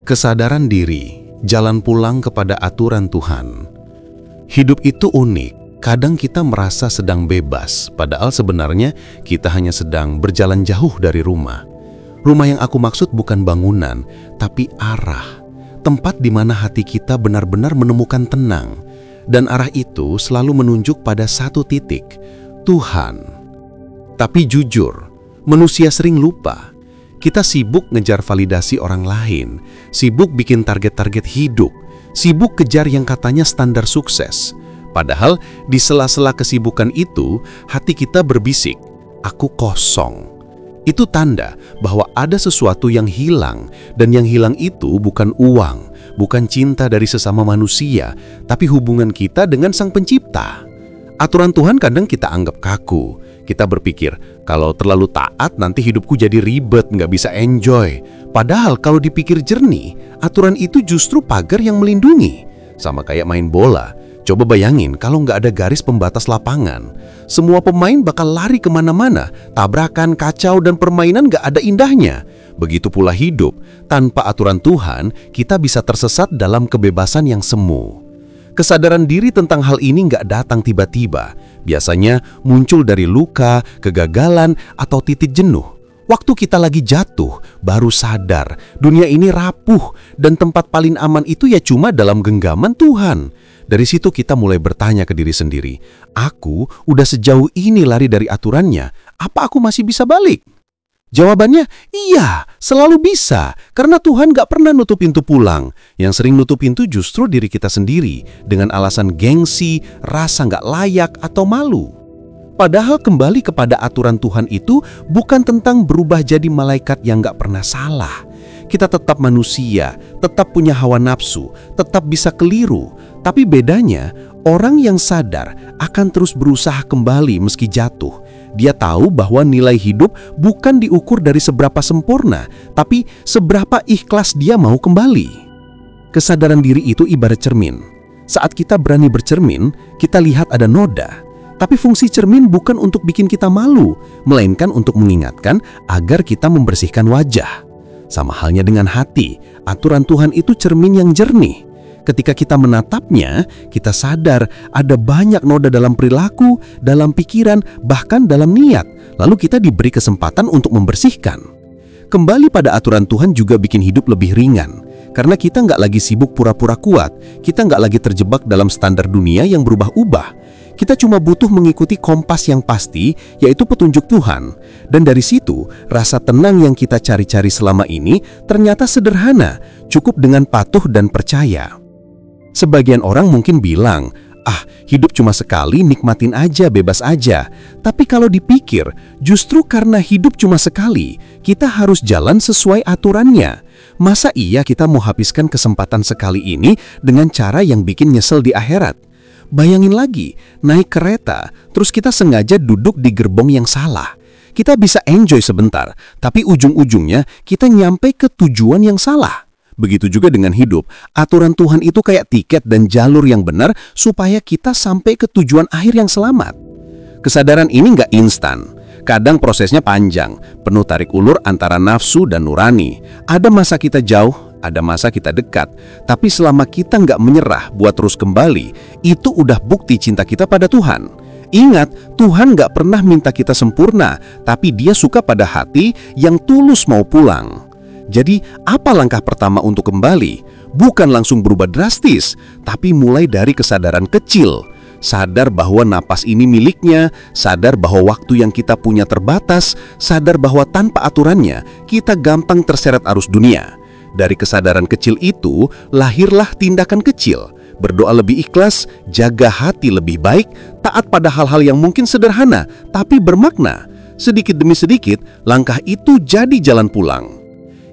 Kesadaran diri, jalan pulang kepada aturan Tuhan. Hidup itu unik, kadang kita merasa sedang bebas, padahal sebenarnya kita hanya sedang berjalan jauh dari rumah. Rumah yang aku maksud bukan bangunan, tapi arah. Tempat di mana hati kita benar-benar menemukan tenang. Dan arah itu selalu menunjuk pada satu titik, Tuhan. Tapi jujur, manusia sering lupa. Kita sibuk ngejar validasi orang lain, sibuk bikin target-target hidup, sibuk kejar yang katanya standar sukses. Padahal di sela-sela kesibukan itu, hati kita berbisik, aku kosong. Itu tanda bahwa ada sesuatu yang hilang, dan yang hilang itu bukan uang, bukan cinta dari sesama manusia, tapi hubungan kita dengan Sang Pencipta. Aturan Tuhan kadang kita anggap kaku. Kita berpikir, kalau terlalu taat nanti hidupku jadi ribet, nggak bisa enjoy. Padahal kalau dipikir jernih, aturan itu justru pagar yang melindungi. Sama kayak main bola. Coba bayangin kalau nggak ada garis pembatas lapangan. Semua pemain bakal lari kemana-mana, tabrakan, kacau, dan permainan nggak ada indahnya. Begitu pula hidup, tanpa aturan Tuhan, kita bisa tersesat dalam kebebasan yang semu. Kesadaran diri tentang hal ini nggak datang tiba-tiba. Biasanya muncul dari luka, kegagalan, atau titik jenuh. Waktu kita lagi jatuh, baru sadar dunia ini rapuh dan tempat paling aman itu ya cuma dalam genggaman Tuhan. Dari situ kita mulai bertanya ke diri sendiri, aku udah sejauh ini lari dari aturannya, apa aku masih bisa balik? Jawabannya, iya, selalu bisa. Karena Tuhan gak pernah nutup pintu pulang. Yang sering nutup pintu justru diri kita sendiri, dengan alasan gengsi, rasa gak layak, atau malu. Padahal kembali kepada aturan Tuhan itu bukan tentang berubah jadi malaikat yang gak pernah salah. Kita tetap manusia, tetap punya hawa nafsu, tetap bisa keliru. Tapi bedanya, orang yang sadar akan terus berusaha kembali meski jatuh. Dia tahu bahwa nilai hidup bukan diukur dari seberapa sempurna, tapi seberapa ikhlas dia mau kembali. Kesadaran diri itu ibarat cermin. Saat kita berani bercermin, kita lihat ada noda. Tapi fungsi cermin bukan untuk bikin kita malu, melainkan untuk mengingatkan agar kita membersihkan wajah. Sama halnya dengan hati, aturan Tuhan itu cermin yang jernih. Ketika kita menatapnya, kita sadar ada banyak noda dalam perilaku, dalam pikiran, bahkan dalam niat. Lalu kita diberi kesempatan untuk membersihkan. Kembali pada aturan Tuhan juga bikin hidup lebih ringan. Karena kita nggak lagi sibuk pura-pura kuat, kita nggak lagi terjebak dalam standar dunia yang berubah-ubah. Kita cuma butuh mengikuti kompas yang pasti, yaitu petunjuk Tuhan. Dan dari situ, rasa tenang yang kita cari-cari selama ini ternyata sederhana, cukup dengan patuh dan percaya. Sebagian orang mungkin bilang, hidup cuma sekali, nikmatin aja, bebas aja. Tapi kalau dipikir, justru karena hidup cuma sekali, kita harus jalan sesuai aturannya. Masa iya kita mau habiskan kesempatan sekali ini dengan cara yang bikin nyesel di akhirat? Bayangin lagi, naik kereta, terus kita sengaja duduk di gerbong yang salah. Kita bisa enjoy sebentar, tapi ujung-ujungnya kita nyampe ke tujuan yang salah. Begitu juga dengan hidup, aturan Tuhan itu kayak tiket dan jalur yang benar supaya kita sampai ke tujuan akhir yang selamat. Kesadaran ini nggak instan. Kadang prosesnya panjang, penuh tarik ulur antara nafsu dan nurani. Ada masa kita jauh, ada masa kita dekat. Tapi selama kita nggak menyerah buat terus kembali, itu udah bukti cinta kita pada Tuhan. Ingat, Tuhan nggak pernah minta kita sempurna, tapi Dia suka pada hati yang tulus mau pulang. Jadi, apa langkah pertama untuk kembali? Bukan langsung berubah drastis, tapi mulai dari kesadaran kecil. Sadar bahwa napas ini miliknya, sadar bahwa waktu yang kita punya terbatas, sadar bahwa tanpa aturannya, kita gampang terseret arus dunia. Dari kesadaran kecil itu, lahirlah tindakan kecil. Berdoa lebih ikhlas, jaga hati lebih baik, taat pada hal-hal yang mungkin sederhana, tapi bermakna. Sedikit demi sedikit, langkah itu jadi jalan pulang.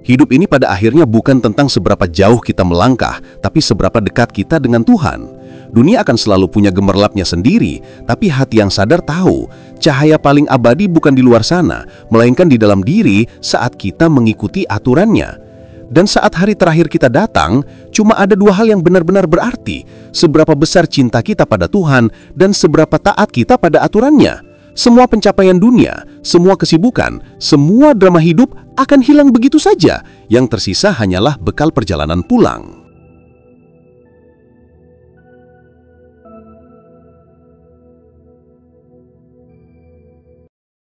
Hidup ini pada akhirnya bukan tentang seberapa jauh kita melangkah, tapi seberapa dekat kita dengan Tuhan. Dunia akan selalu punya gemerlapnya sendiri, tapi hati yang sadar tahu, cahaya paling abadi bukan di luar sana, melainkan di dalam diri saat kita mengikuti aturannya. Dan saat hari terakhir kita datang, cuma ada dua hal yang benar-benar berarti, seberapa besar cinta kita pada Tuhan dan seberapa taat kita pada aturannya. semua pencapaian dunia, semua kesibukan, semua drama hidup akan hilang begitu saja. Yang tersisa hanyalah bekal perjalanan pulang.